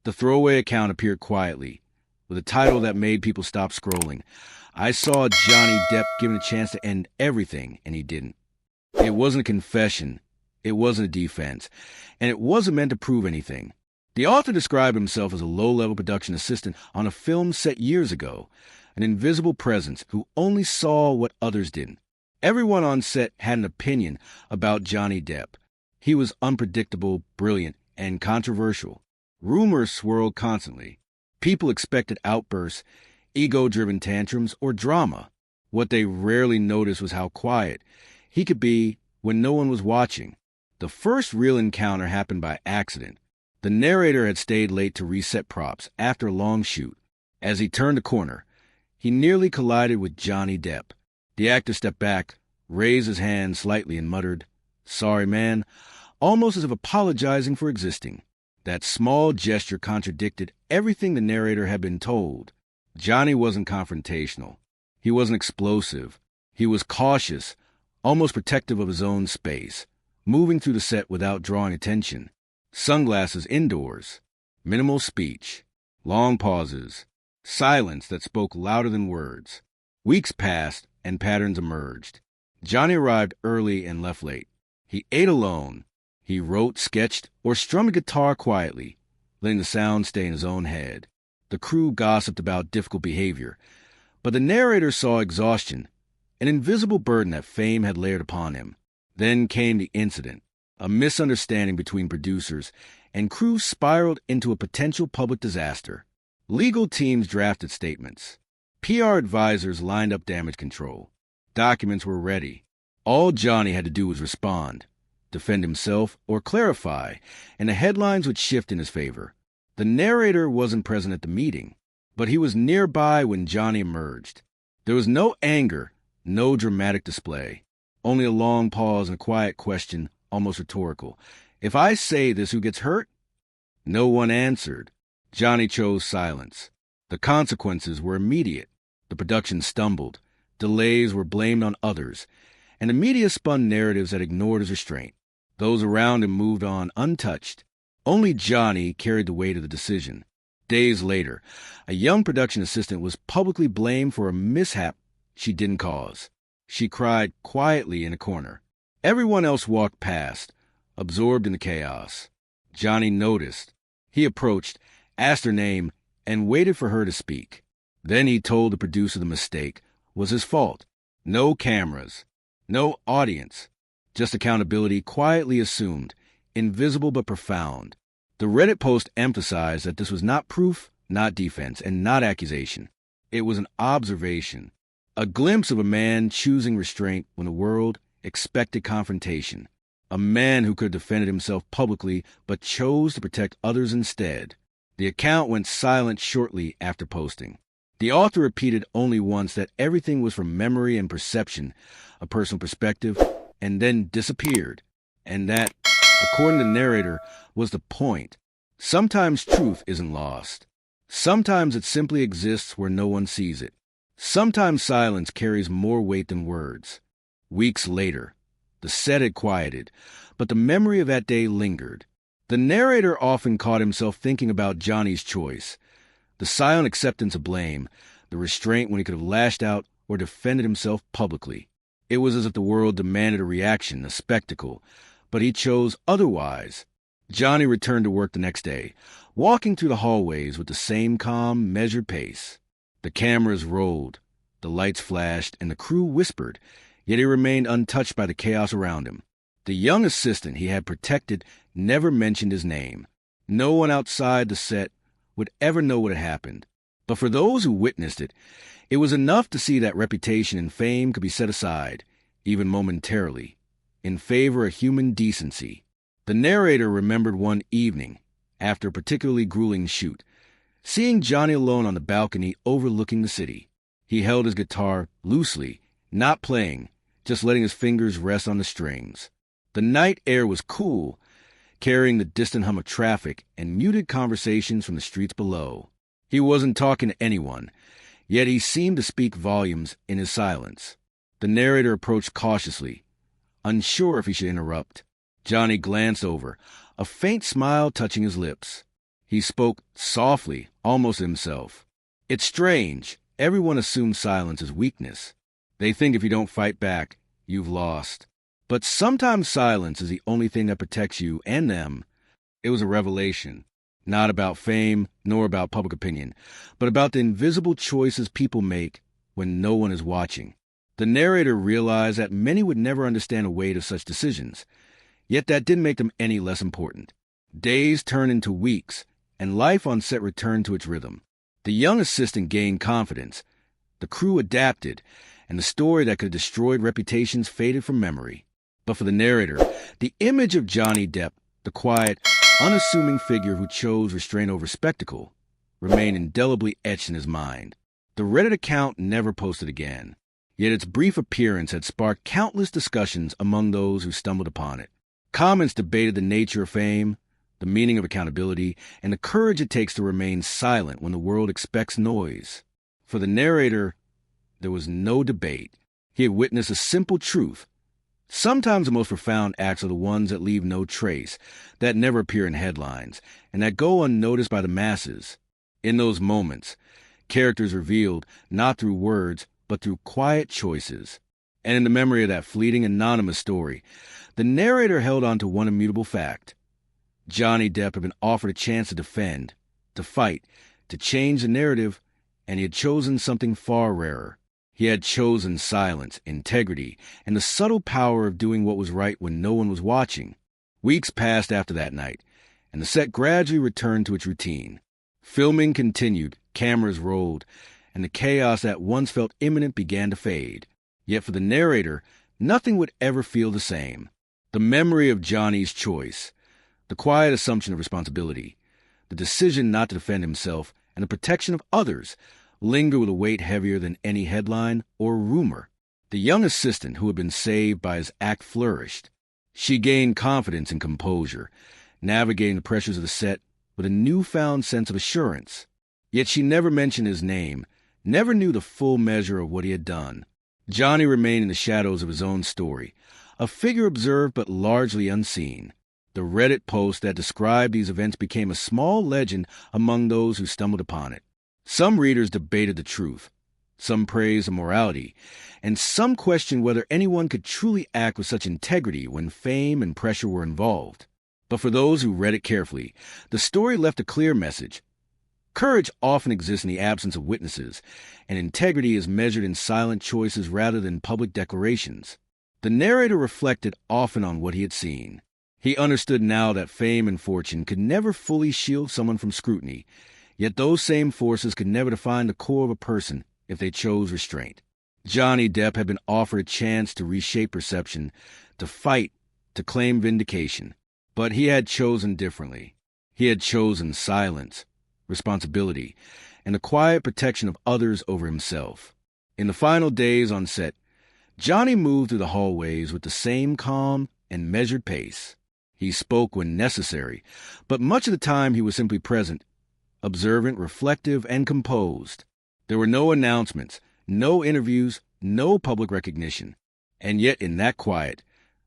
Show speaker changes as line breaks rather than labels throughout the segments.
The throwaway account appeared quietly, with a title that made people stop scrolling. I saw Johnny Depp given a chance to end everything, and he didn't. It wasn't a confession, it wasn't a defense, and it wasn't meant to prove anything. The author described himself as a low-level production assistant on a film set years ago, an invisible presence who only saw what others didn't. Everyone on set had an opinion about Johnny Depp. He was unpredictable, brilliant, and controversial. Rumors swirled constantly. People expected outbursts, ego-driven tantrums, or drama. What they rarely noticed was how quiet he could be when no one was watching. The first real encounter happened by accident. The narrator had stayed late to reset props after a long shoot. As he turned the corner, he nearly collided with Johnny Depp. The actor stepped back, raised his hand slightly, and muttered, "Sorry, man," almost as if apologizing for existing. That small gesture contradicted everything the narrator had been told. Johnny wasn't confrontational. He wasn't explosive. He was cautious, almost protective of his own space, moving through the set without drawing attention. Sunglasses indoors, minimal speech, long pauses, silence that spoke louder than words. Weeks passed and patterns emerged. Johnny arrived early and left late. He ate alone. He wrote, sketched, or strummed a guitar quietly, letting the sound stay in his own head. The crew gossiped about difficult behavior, but the narrator saw exhaustion, an invisible burden that fame had layered upon him. Then came the incident. A misunderstanding between producers, and crew spiraled into a potential public disaster. Legal teams drafted statements. PR advisors lined up damage control. Documents were ready. All Johnny had to do was respond, defend himself, or clarify, and the headlines would shift in his favor. The narrator wasn't present at the meeting, but he was nearby when Johnny emerged. There was no anger, no dramatic display, only a long pause and a quiet question, almost rhetorical. "If I say this, who gets hurt?" No one answered. Johnny chose silence. The consequences were immediate. The production stumbled. Delays were blamed on others, and the media spun narratives that ignored his restraint. Those around him moved on untouched. Only Johnny carried the weight of the decision. Days later, a young production assistant was publicly blamed for a mishap she didn't cause. She cried quietly in a corner. Everyone else walked past, absorbed in the chaos. Johnny noticed. He approached, asked her name, and waited for her to speak. Then he told the producer the mistake was his fault. No cameras, no audience, just accountability quietly assumed, invisible but profound. The Reddit post emphasized that this was not proof, not defense, and not accusation. It was an observation, a glimpse of a man choosing restraint when the world expected confrontation, a man who could have defended himself publicly but chose to protect others instead. The account went silent shortly after posting. The author repeated only once that everything was from memory and perception, a personal perspective, and then disappeared. And that, according to the narrator, was the point. Sometimes truth isn't lost. Sometimes it simply exists where no one sees it. Sometimes silence carries more weight than words. Weeks later, the set had quieted, but the memory of that day lingered. The narrator often caught himself thinking about Johnny's choice, the silent acceptance of blame, the restraint when he could have lashed out or defended himself publicly. It was as if the world demanded a reaction, a spectacle, but he chose otherwise. Johnny returned to work the next day, walking through the hallways with the same calm, measured pace. The cameras rolled, the lights flashed, and the crew whispered, yet he remained untouched by the chaos around him. The young assistant he had protected never mentioned his name. No one outside the set would ever know what had happened. But for those who witnessed it, it was enough to see that reputation and fame could be set aside, even momentarily, in favor of human decency. The narrator remembered one evening, after a particularly grueling shoot, seeing Johnny alone on the balcony overlooking the city. He held his guitar loosely, not playing, just letting his fingers rest on the strings. The night air was cool, carrying the distant hum of traffic and muted conversations from the streets below. He wasn't talking to anyone, yet he seemed to speak volumes in his silence. The narrator approached cautiously, unsure if he should interrupt. Johnny glanced over, a faint smile touching his lips. He spoke softly, almost himself. It's strange. Everyone assumes silence is weakness. They think if you don't fight back, you've lost. But sometimes silence is the only thing that protects you and them. It was a revelation, not about fame nor about public opinion, but about the invisible choices people make when no one is watching. The narrator realized that many would never understand the weight of such decisions, yet that didn't make them any less important. Days turned into weeks, and life on set returned to its rhythm. The young assistant gained confidence, the crew adapted, and the story that could have destroyed reputations faded from memory. But for the narrator, the image of Johnny Depp, the quiet, unassuming figure who chose restraint over spectacle, remained indelibly etched in his mind. The Reddit account never posted again, yet its brief appearance had sparked countless discussions among those who stumbled upon it. Comments debated the nature of fame, the meaning of accountability, and the courage it takes to remain silent when the world expects noise. For the narrator, there was no debate. He had witnessed a simple truth. Sometimes the most profound acts are the ones that leave no trace, that never appear in headlines, and that go unnoticed by the masses. In those moments, characters revealed not through words, but through quiet choices. And in the memory of that fleeting, anonymous story, the narrator held on to one immutable fact. Johnny Depp had been offered a chance to defend, to fight, to change the narrative, and he had chosen something far rarer. He had chosen silence, integrity, and the subtle power of doing what was right when no one was watching. Weeks passed after that night, and the set gradually returned to its routine. Filming continued, cameras rolled, and the chaos that once felt imminent began to fade. Yet for the narrator, nothing would ever feel the same. The memory of Johnny's choice, the quiet assumption of responsibility, the decision not to defend himself, and the protection of others linger with a weight heavier than any headline or rumor. The young assistant who had been saved by his act flourished. She gained confidence and composure, navigating the pressures of the set with a newfound sense of assurance. Yet she never mentioned his name, never knew the full measure of what he had done. Johnny remained in the shadows of his own story, a figure observed but largely unseen. The Reddit post that described these events became a small legend among those who stumbled upon it. Some readers debated the truth, some praised the morality, and some questioned whether anyone could truly act with such integrity when fame and pressure were involved. But for those who read it carefully, the story left a clear message. Courage often exists in the absence of witnesses, and integrity is measured in silent choices rather than public declarations. The narrator reflected often on what he had seen. He understood now that fame and fortune could never fully shield someone from scrutiny, yet those same forces could never define the core of a person if they chose restraint. Johnny Depp had been offered a chance to reshape perception, to fight, to claim vindication. But he had chosen differently. He had chosen silence, responsibility, and the quiet protection of others over himself. In the final days on set, Johnny moved through the hallways with the same calm and measured pace. He spoke when necessary, but much of the time he was simply present, observant, reflective, and composed. There were no announcements, no interviews, no public recognition. And yet in that quiet,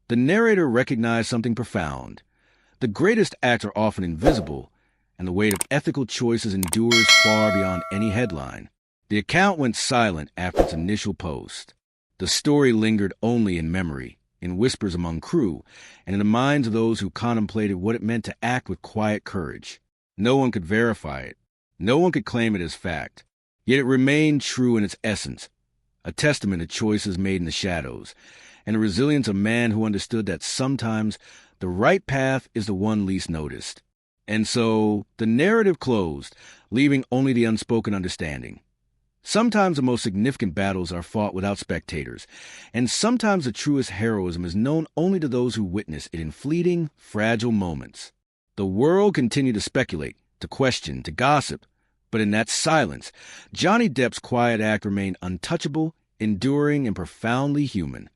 the narrator recognized something profound. The greatest acts are often invisible, and the weight of ethical choices endures far beyond any headline. The account went silent after its initial post. The story lingered only in memory, in whispers among crew, and in the minds of those who contemplated what it meant to act with quiet courage. No one could verify it. No one could claim it as fact. Yet it remained true in its essence, a testament to choices made in the shadows, and the resilience of man who understood that sometimes the right path is the one least noticed. And so the narrative closed, leaving only the unspoken understanding. Sometimes the most significant battles are fought without spectators, and sometimes the truest heroism is known only to those who witness it in fleeting, fragile moments. The world continued to speculate, to question, to gossip, but in that silence, Johnny Depp's quiet act remained untouchable, enduring, and profoundly human.